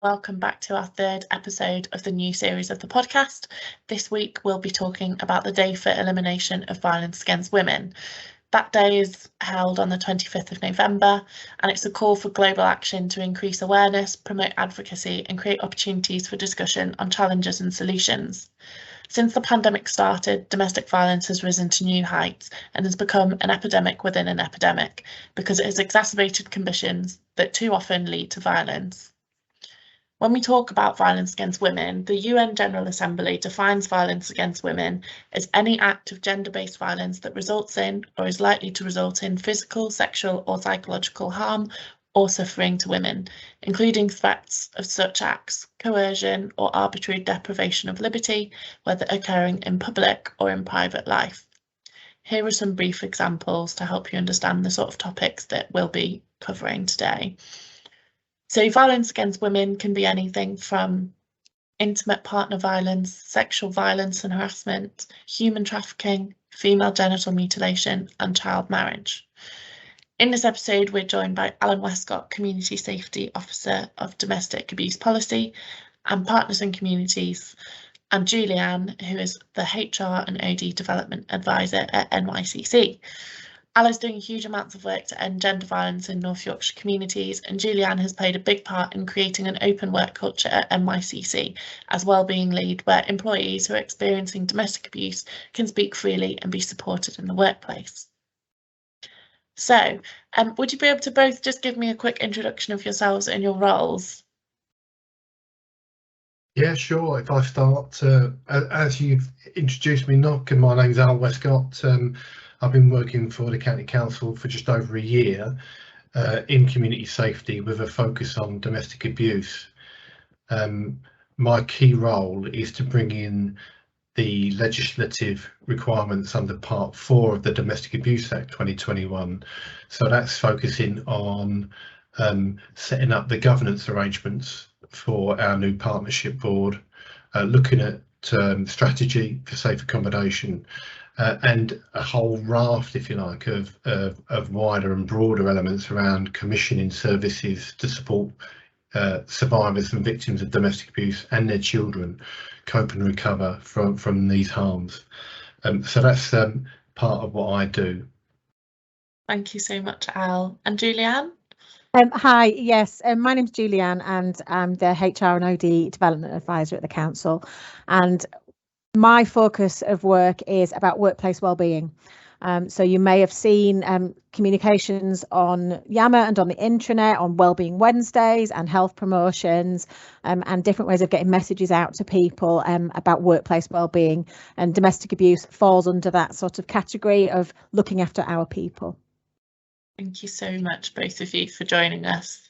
Welcome back to our third episode of the new series of the podcast. This week we'll be talking about the Day for Elimination of Violence Against Women. That day is held on the 25th of November, and it's a call for global action to increase awareness, promote advocacy, and create opportunities for discussion on challenges and solutions. Since the pandemic started, domestic violence has risen to new heights and has become an epidemic within an epidemic because it has exacerbated conditions that too often lead to violence. When we talk about violence against women, the UN General Assembly defines violence against women as any act of gender-based violence that results in or is likely to result in physical, sexual or psychological harm or suffering to women, including threats of such acts, coercion or arbitrary deprivation of liberty, whether occurring in public or in private life. Here are some brief examples to help you understand the sort of topics that we'll be covering today. So violence against women can be anything from intimate partner violence, sexual violence and harassment, human trafficking, female genital mutilation and child marriage. In this episode, we're joined by Allan Westcott, Community Safety Officer of Domestic Abuse Policy and Partners in Communities, and Julie-Ann, who is the HR and OD Development Advisor at NYCC. Allan's doing huge amounts of work to end gender violence in North Yorkshire communities, and Julie-Ann has played a big part in creating an open work culture at NYCC as wellbeing lead, where employees who are experiencing domestic abuse can speak freely and be supported in the workplace. So, would you be able to both just give me a quick introduction of yourselves and your roles? Yeah, sure. If I start, as you've introduced me, Nock, and my name's Allan Westcott. I've been working for the County Council for just over a year in community safety with a focus on domestic abuse. My key role is to bring in the legislative requirements under Part 4 of the Domestic Abuse Act 2021. So that's focusing on setting up the governance arrangements for our new partnership board, looking at strategy for safe accommodation, and a whole raft, if you like, of wider and broader elements around commissioning services to support survivors and victims of domestic abuse and their children cope and recover from these harms. So that's part of what I do. Thank you so much, Al. And Julie-Ann? Hi, yes, my name's Julie-Ann and I'm the HR and OD Development Advisor at the Council, and my focus of work is about workplace wellbeing. So you may have seen communications on Yammer and on the intranet on Wellbeing Wednesdays and health promotions and different ways of getting messages out to people about workplace wellbeing, and domestic abuse falls under that sort of category of looking after our people. Thank you so much, both of you, for joining us.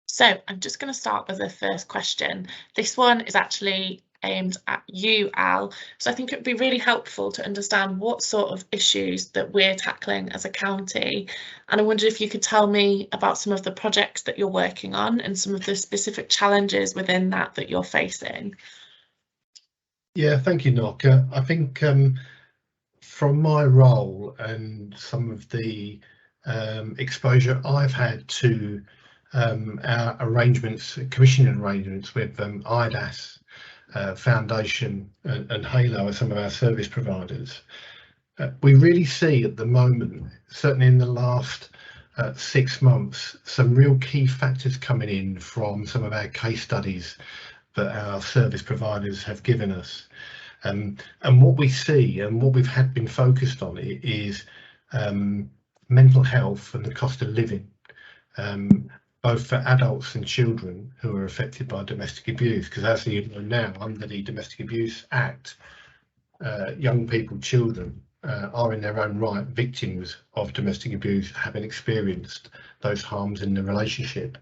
So I'm just going to start with the first question. This one is actually aimed at you, Al. So I think it would be really helpful to understand what sort of issues that we're tackling as a county. And I wondered if you could tell me about some of the projects that you're working on and some of the specific challenges within that you're facing. Yeah, thank you, Nock. I think from my role and some of the exposure I've had to our arrangements, commissioning arrangements with IDAS Foundation and Halo are some of our service providers. We really see at the moment, certainly in the last 6 months, some real key factors coming in from some of our case studies that our service providers have given us. And what we see and what we've been focused on is mental health and the cost of living, both for adults and children who are affected by domestic abuse, because as you know now, under the Domestic Abuse Act, young people, children, are in their own right victims of domestic abuse, having experienced those harms in the relationship.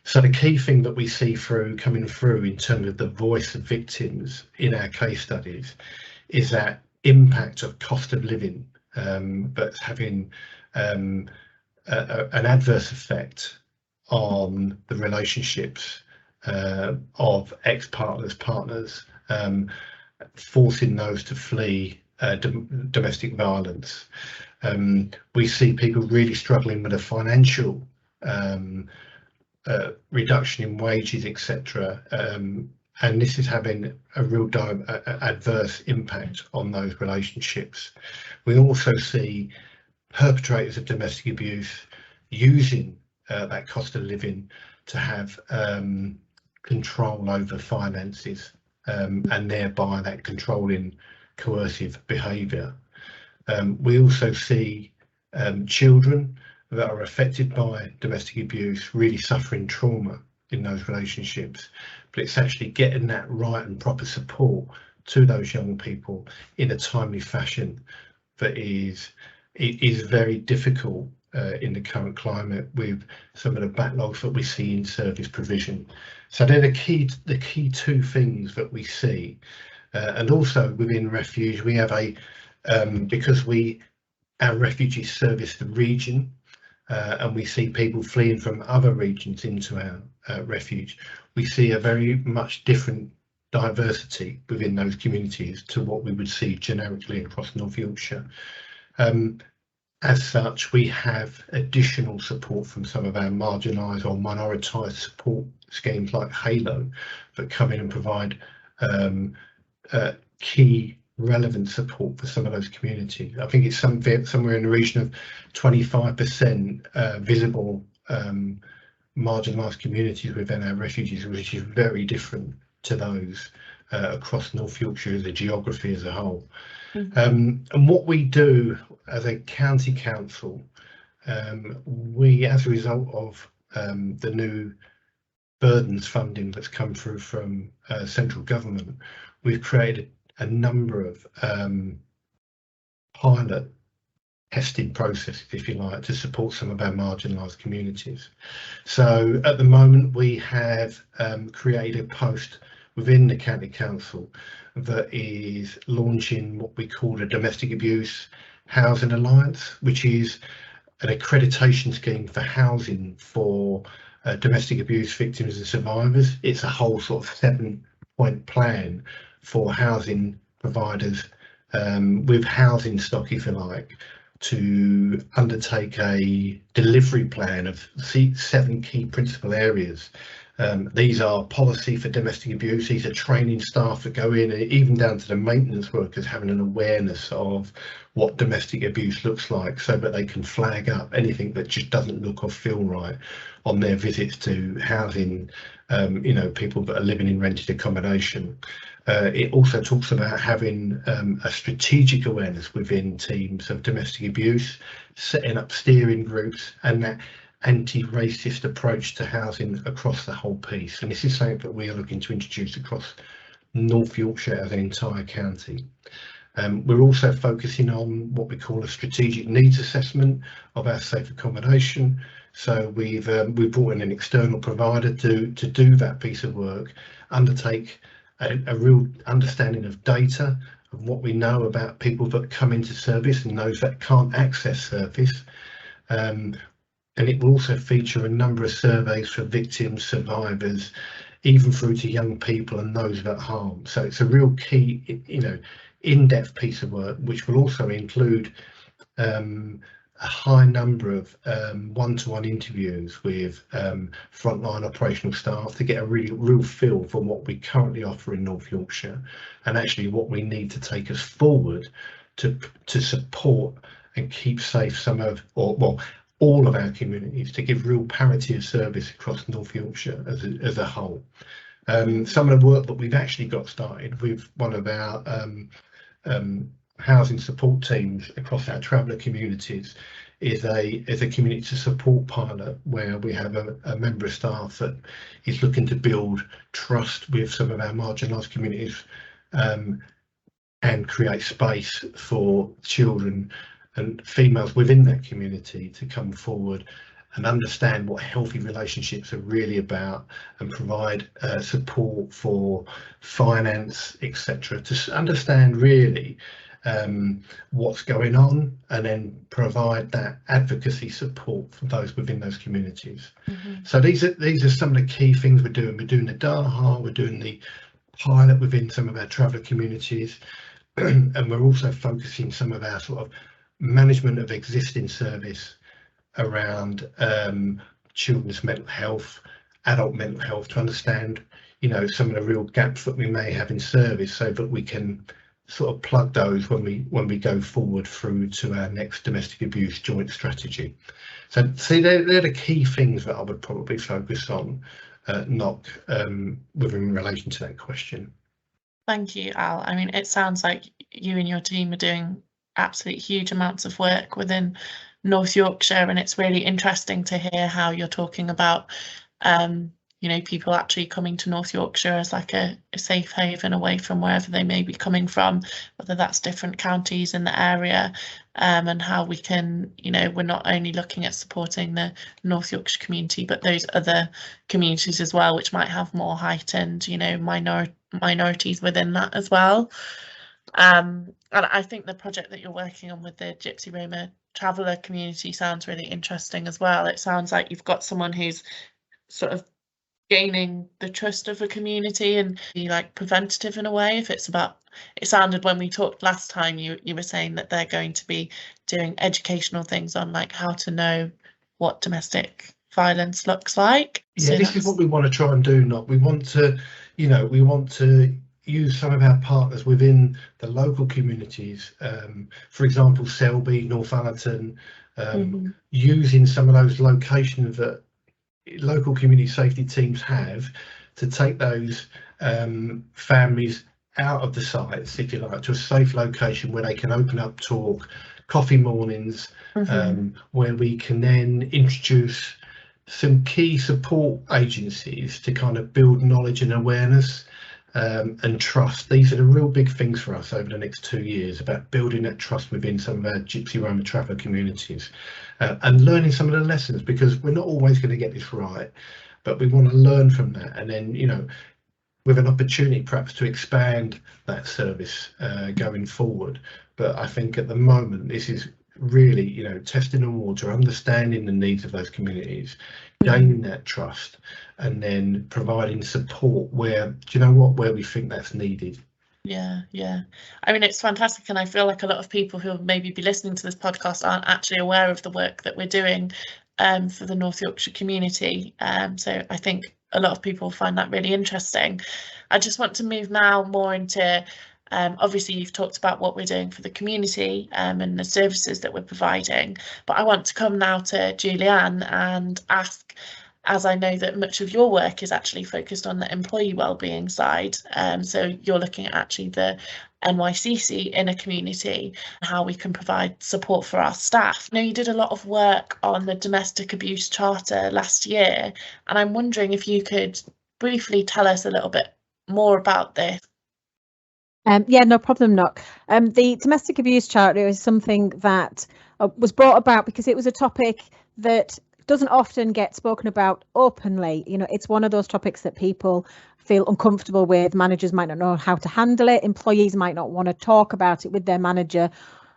So the key thing that we see coming through in terms of the voice of victims in our case studies is that impact of cost of living that's having an adverse effect on the relationships of ex-partners, partners, forcing those to flee domestic violence. We see people really struggling with the financial reduction in wages, etc. And this is having a real adverse impact on those relationships. We also see perpetrators of domestic abuse using that cost of living to have control over finances, and thereby that controlling coercive behaviour. We also see children that are affected by domestic abuse really suffering trauma in those relationships, but it's actually getting that right and proper support to those young people in a timely fashion that is very difficult in the current climate, with some of the backlogs that we see in service provision. So they're the key two things that we see. And also within refuge, we have because our refugees service the region, and we see people fleeing from other regions into our refuge. We see a very much different diversity within those communities to what we would see generically across North Yorkshire. As such, we have additional support from some of our marginalised or minoritised support schemes like Halo that come in and provide key relevant support for some of those communities. I think it's somewhere in the region of 25% visible marginalised communities within our refugees, which is very different to those across North Yorkshire, the geography as a whole. And what we do as a county council, we, as a result of the new burdens funding that's come through from central government, we've created a number of pilot testing processes, if you like, to support some of our marginalised communities. So at the moment we have created a post within the county council that is launching what we call a domestic abuse housing alliance, which is an accreditation scheme for housing for domestic abuse victims and survivors. It's a whole sort of 7-point plan for housing providers with housing stock, if you like, to undertake a delivery plan of 7 key principal areas. These are policy for domestic abuse, these are training staff that go in, even down to the maintenance workers having an awareness of what domestic abuse looks like, so that they can flag up anything that just doesn't look or feel right on their visits to housing, people that are living in rented accommodation. It also talks about having a strategic awareness within teams of domestic abuse, setting up steering groups, and that anti-racist approach to housing across the whole piece. And this is something that we are looking to introduce across North Yorkshire as an entire county. We're also focusing on what we call a strategic needs assessment of our safe accommodation. So we've brought in an external provider to do that piece of work, undertake a real understanding of data, of what we know about people that come into service and those that can't access service. And it will also feature a number of surveys for victims, survivors, even through to young people and those at harm. So it's a real key, in-depth piece of work, which will also include a high number of one-to-one interviews with frontline operational staff to get a real feel for what we currently offer in North Yorkshire, and actually what we need to take us forward to support and keep safe all of our communities, to give real parity of service across North Yorkshire as a whole. Some of the work that we've actually got started with one of our housing support teams across our traveller communities is a community support pilot, where we have a member of staff that is looking to build trust with some of our marginalised communities and create space for children and females within that community to come forward and understand what healthy relationships are really about, and provide support for finance, etc., to understand really what's going on, and then provide that advocacy support for those within those communities. So these are some of the key things we're doing. We're doing the DAHA, we're doing the pilot within some of our traveller communities, and we're also focusing some of our sort of management of existing service around children's mental health, adult mental health, to understand, you know, some of the real gaps that we may have in service, so that we can sort of plug those when we go forward through to our next domestic abuse joint strategy. So see, they're the key things that I would probably focus on, Knock, within relation to that question. Thank you, Al. I mean, it sounds like you and your team are doing absolutely huge amounts of work within North Yorkshire, and it's really interesting to hear how you're talking about you know, people actually coming to North Yorkshire as like a safe haven away from wherever they may be coming from, whether that's different counties in the area, and how we can, you know, we're not only looking at supporting the North Yorkshire community, but those other communities as well, which might have more heightened, you know, minorities within that as well. And I think the project that you're working on with the Gypsy Roma traveller community sounds really interesting as well. It sounds like you've got someone who's sort of gaining the trust of a community and be like preventative in a way. If it's about, it sounded when we talked last time, you were saying that they're going to be doing educational things on like how to know what domestic violence looks like. Yeah, so this is what we want to try and do. Not we want to, you know, we want to use some of our partners within the local communities, for example Selby, Northallerton, using some of those locations that local community safety teams have to take those families out of the sites, if you like, to a safe location where they can open up talk, coffee mornings, where we can then introduce some key support agencies to kind of build knowledge and awareness and trust. These are the real big things for us over the next 2 years, about building that trust within some of our Gypsy Roma traveller communities, and learning some of the lessons, because we're not always going to get this right, but we want to learn from that, and then, you know, with an opportunity perhaps to expand that service going forward. But I think at the moment this is really, you know, testing the water, understanding the needs of those communities, gaining that trust, and then providing support where, do you know what, where we think that's needed. Yeah. I mean, it's fantastic, and I feel like a lot of people who maybe be listening to this podcast aren't actually aware of the work that we're doing for the North Yorkshire community. So I think a lot of people find that really interesting. I just want to move now more into, obviously you've talked about what we're doing for the community and the services that we're providing, but I want to come now to Julie-Ann and ask, as I know that much of your work is actually focused on the employee wellbeing side, so you're looking at actually the NYCC in a community and how we can provide support for our staff. Now, you did a lot of work on the domestic abuse charter last year, and I'm wondering if you could briefly tell us a little bit more about this. Yeah, no problem, Knock. The domestic abuse charter is something that was brought about because it was a topic that doesn't often get spoken about openly. You know, it's one of those topics that people feel uncomfortable with. Managers might not know how to handle it. Employees might not want to talk about it with their manager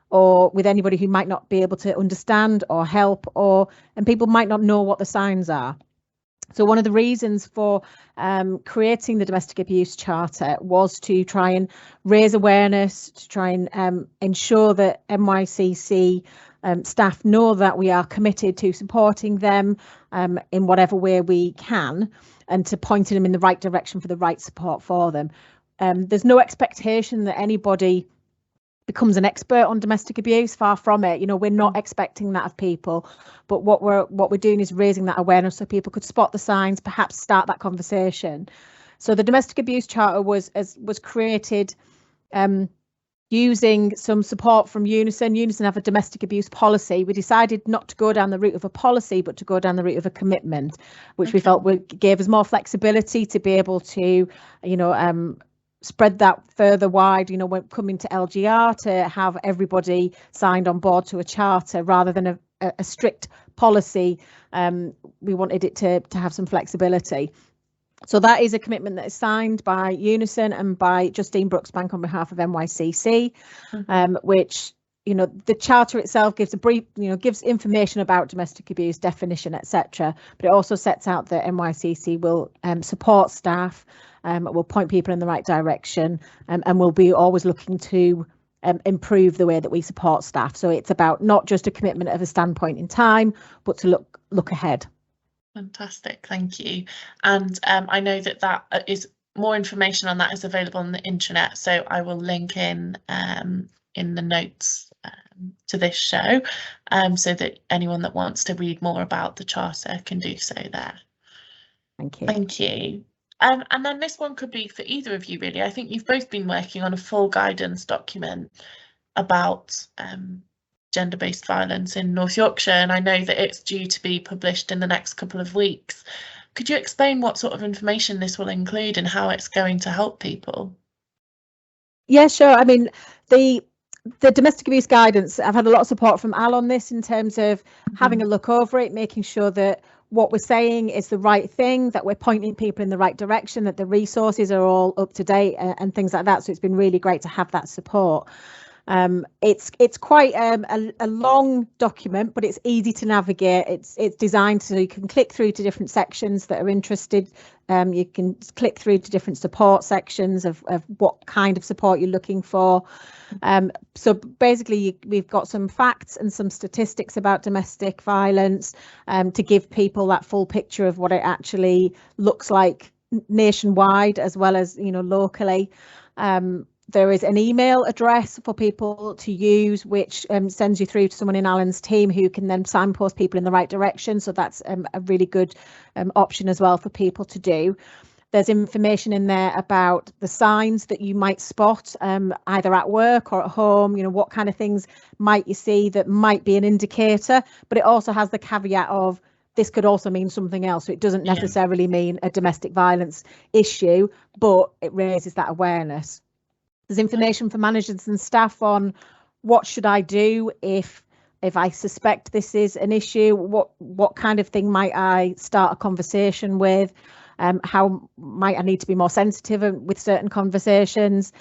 or with anybody who might not be able to understand or help, and people might not know what the signs are. So one of the reasons for creating the domestic abuse charter was to try and raise awareness, to try and ensure that NYCC staff know that we are committed to supporting them in whatever way we can, and to pointing them in the right direction for the right support for them. There's no expectation that anybody becomes an expert on domestic abuse, far from it. You know, we're not expecting that of people, but what we're doing is raising that awareness so people could spot the signs, perhaps start that conversation. So the domestic abuse charter was created using some support from Unison. Unison have a domestic abuse policy. We decided not to go down the route of a policy, but to go down the route of a commitment, which we felt gave us more flexibility to be able to, you know, spread that further wide, you know, when coming to LGR, to have everybody signed on board to a charter rather than a strict policy. We wanted it to have some flexibility. So that is a commitment that is signed by Unison and by Justine Brooksbank on behalf of NYCC, which, you know, the charter itself gives a brief, you know, gives information about domestic abuse, definition, etc. But it also sets out that NYCC will support staff, will point people in the right direction, and will be always looking to improve the way that we support staff. So it's about not just a commitment of a standpoint in time, but to look ahead. Fantastic, thank you. And I know that that is more information on that is available on the intranet, so I will link in the notes to this show, so that anyone that wants to read more about the charter can do so there. Thank you. Thank you. And then this one could be for either of you, really. I think you've both been working on a full guidance document about gender-based violence in North Yorkshire, and I know that it's due to be published in the next couple of weeks. Could you explain what sort of information this will include and how it's going to help people? Yeah, sure. I mean, the domestic abuse guidance, I've had a lot of support from Allan on this in terms of having a look over it, making sure that what we're saying is the right thing, that we're pointing people in the right direction, that the resources are all up to date and things like that. So it's been really great to have that support. It's quite a long document, but it's easy to navigate. It's designed so you can click through to different sections that are interested. You can click through to different support sections of what kind of support you're looking for. So basically, we've got some facts and some statistics about domestic violence to give people that full picture of what it actually looks like nationwide as well as, you know, locally. There is an email address for people to use, which sends you through to someone in Allan's team who can then signpost people in the right direction. So that's a really good option as well for people to do. There's information in there about the signs that you might spot either at work or at home. You know, what kind of things might you see that might be an indicator, but it also has the caveat of this could also mean something else. So it doesn't necessarily mean a domestic violence issue, but it raises that awareness. There's information for managers and staff on what should I do if I suspect this is an issue, what kind of thing might I start a conversation with, how might I need to be more sensitive with certain conversations.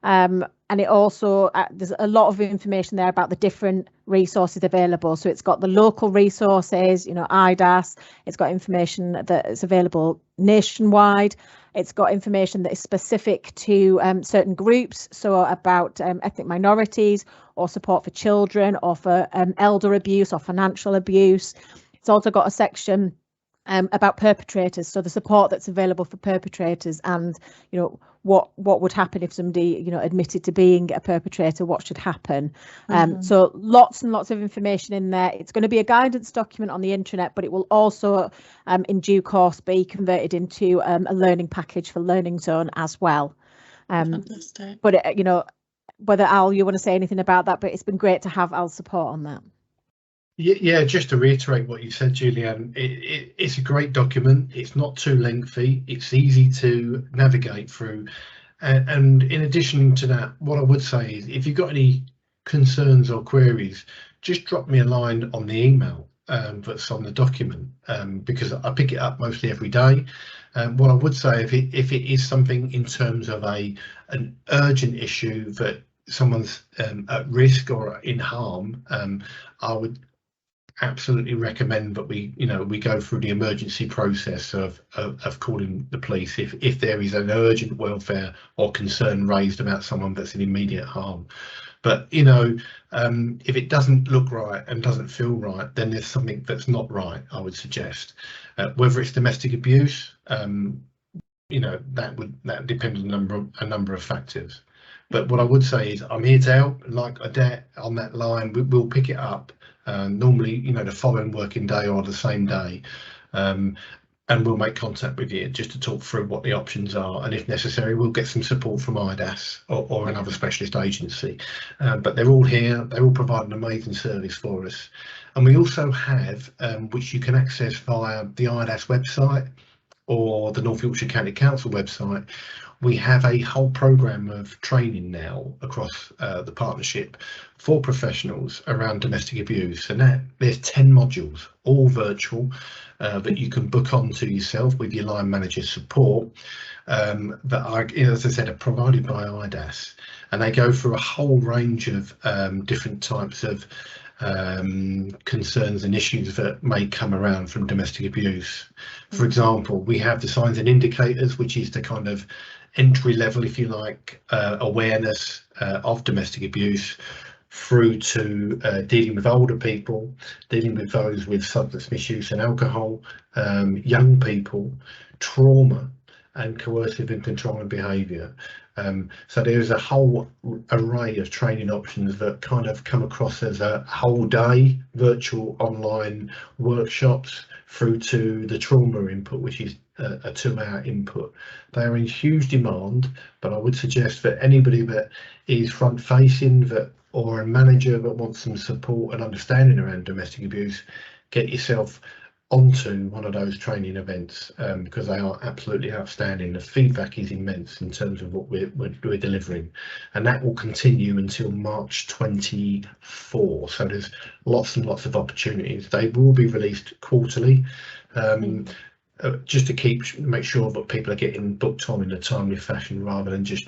And it also, there's a lot of information there about the different resources available. So it's got the local resources, you know, IDAS, it's got information that is available nationwide. It's got information that is specific to certain groups, so about ethnic minorities or support for children or for elder abuse or financial abuse. It's also got a section about perpetrators, so the support that's available for perpetrators and, you know, what would happen if somebody, you know, admitted to being a perpetrator, what should happen. So lots and lots of information in there. It's going to be a guidance document on the intranet, but it will also in due course be converted into a learning package for Learning Zone as well. Fantastic. But you know, whether Al, you want to say anything about that, but it's been great to have Al's support on that. Yeah, just to reiterate what you said, Julie-Ann, it's a great document. It's not too lengthy. It's easy to navigate through. And in addition to that, what I would say is if you've got any concerns or queries, just drop me a line on the email that's on the document, because I pick it up mostly every day. What I would say, if it is something in terms of an urgent issue that someone's at risk or in harm, I would absolutely recommend that we go through the emergency process of calling the police if there is an urgent welfare or concern raised about someone that's in immediate harm. But you know, if it doesn't look right and doesn't feel right, then there's something that's not right, I would suggest. Whether it's domestic abuse, you know, that depends on a number of factors. But what I would say is I'm here to help. Like Adette on that line, we'll pick it up normally, you know, the following working day or the same day, and we'll make contact with you just to talk through what the options are, and if necessary we'll get some support from IDAS or another specialist agency. But they're all here, they all provide an amazing service for us. And we also have, which you can access via the IDAS website or the North Yorkshire County Council website, we have a whole programme of training now across the partnership for professionals around domestic abuse, and there's 10 modules, all virtual, that you can book onto yourself with your line manager's support, that are, you know, as I said, are provided by IDAS, and they go through a whole range of different types of concerns and issues that may come around from domestic abuse. For example, we have the signs and indicators, which is the kind of entry level, if you like, awareness of domestic abuse. through to dealing with older people, dealing with those with substance misuse and alcohol, young people, trauma, and coercive and controlling behaviour. So there's a whole array of training options that kind of come across as a whole day virtual online workshops through to the trauma input, which is a 2-hour input. They are in huge demand, but I would suggest that anybody that is front facing that or a manager that wants some support and understanding around domestic abuse, get yourself onto one of those training events, because they are absolutely outstanding. The feedback is immense in terms of what we're delivering, and that will continue until March 24. So there's lots and lots of opportunities. They will be released quarterly, just to make sure that people are getting booked on in a timely fashion rather than just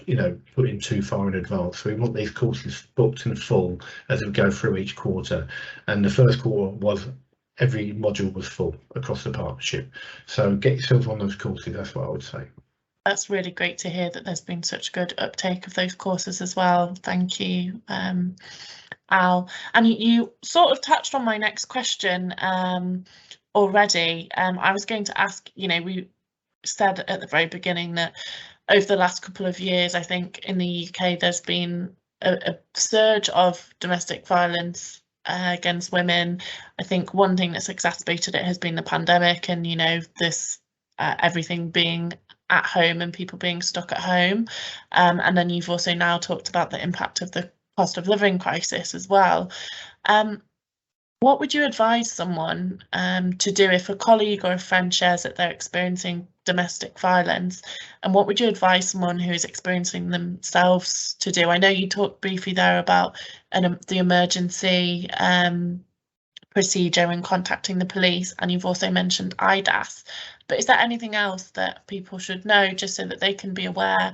putting too far in advance. So we want these courses booked in full as we go through each quarter, and the first quarter was every module was full across the partnership. So get yourselves on those courses, that's what I would say. That's really great to hear that there's been such good uptake of those courses as well. Thank you, Al. And you sort of touched on my next question already. I was going to ask, we said at the very beginning that over the last couple of years, I think in the UK, there's been a surge of domestic violence against women. I think one thing that's exacerbated it has been the pandemic, and this everything being at home and people being stuck at home, and then you've also now talked about the impact of the cost of living crisis as well. What would you advise someone to do if a colleague or a friend shares that they're experiencing domestic violence, and what would you advise someone who is experiencing themselves to do? I know you talked briefly there about the emergency procedure and contacting the police, and you've also mentioned IDAS, but is there anything else that people should know just so that they can be aware,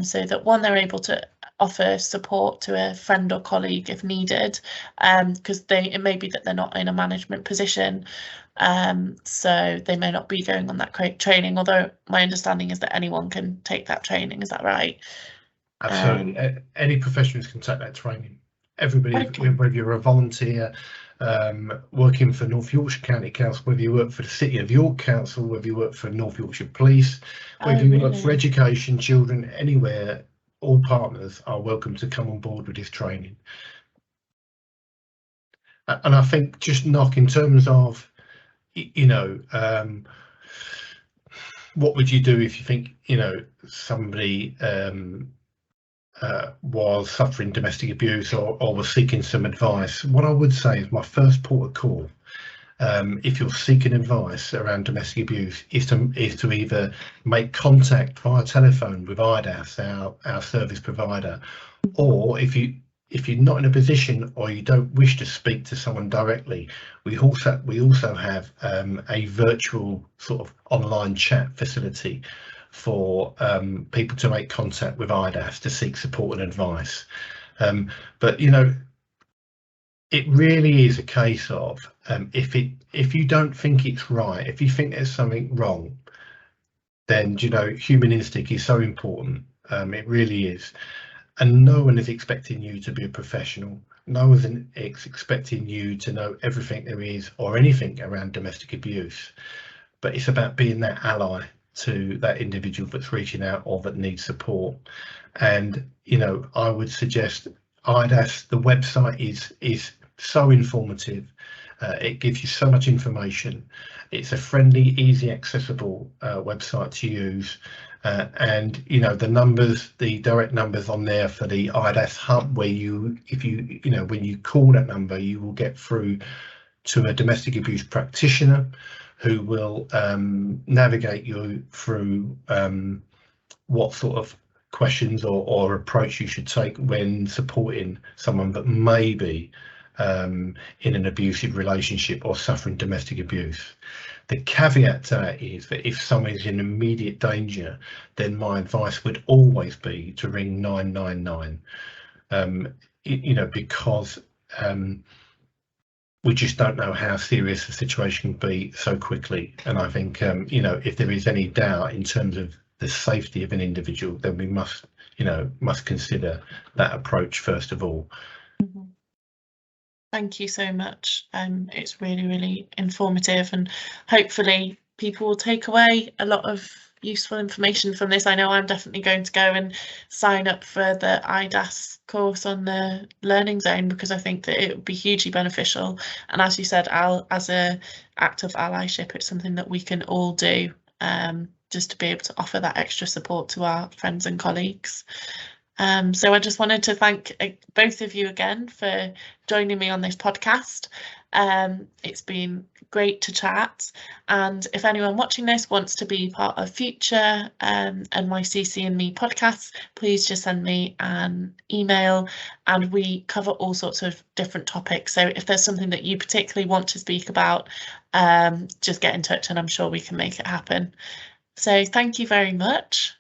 so that one, they're able to offer support to a friend or colleague if needed, because it may be that they're not in a management position, so they may not be going on that training, although my understanding is that anyone can take that training. Is that right? Absolutely. Any professionals can take that training. Everybody, okay. Whether you're a volunteer working for North Yorkshire County Council, whether you work for the City of York Council, whether you work for North Yorkshire Police, whether you work for education, children, anywhere, all partners are welcome to come on board with this training. And I think just knock in terms of, what would you do if you think, somebody was suffering domestic abuse or was seeking some advice? What I would say is my first port of call, if you're seeking advice around domestic abuse, is to either make contact via telephone with IDAS, our service provider, or if you're not in a position or you don't wish to speak to someone directly, we also have a virtual sort of online chat facility for people to make contact with IDAS to seek support and advice. But it really is a case of if you don't think it's right, if you think there's something wrong, then human instinct is so important. It really is. And no one is expecting you to be a professional. No one is expecting you to know everything there is or anything around domestic abuse. But it's about being that ally to that individual that's reaching out or that needs support. And I would suggest IDAS, the website is so informative. It gives you so much information. It's a friendly, easy, accessible website to use. And the direct numbers on there for the IDAS hub, where when you call that number, you will get through to a domestic abuse practitioner who will navigate you through what sort of questions or approach you should take when supporting someone that may be in an abusive relationship or suffering domestic abuse. The caveat to that is that if someone is in immediate danger, then my advice would always be to ring 999, because we just don't know how serious the situation can be so quickly. And I think, if there is any doubt in terms of the safety of an individual, then we must consider that approach first of all. Thank you so much. It's really, really informative, and hopefully people will take away a lot of useful information from this. I know I'm definitely going to go and sign up for the IDAS course on the Learning Zone, because I think that it would be hugely beneficial. And as you said, Al, as an act of allyship, it's something that we can all do, just to be able to offer that extra support to our friends and colleagues. So I just wanted to thank both of you again for joining me on this podcast. It's been great to chat, and if anyone watching this wants to be part of future NYCC and Me podcasts, please just send me an email, and we cover all sorts of different topics. So if there's something that you particularly want to speak about, just get in touch and I'm sure we can make it happen. So thank you very much.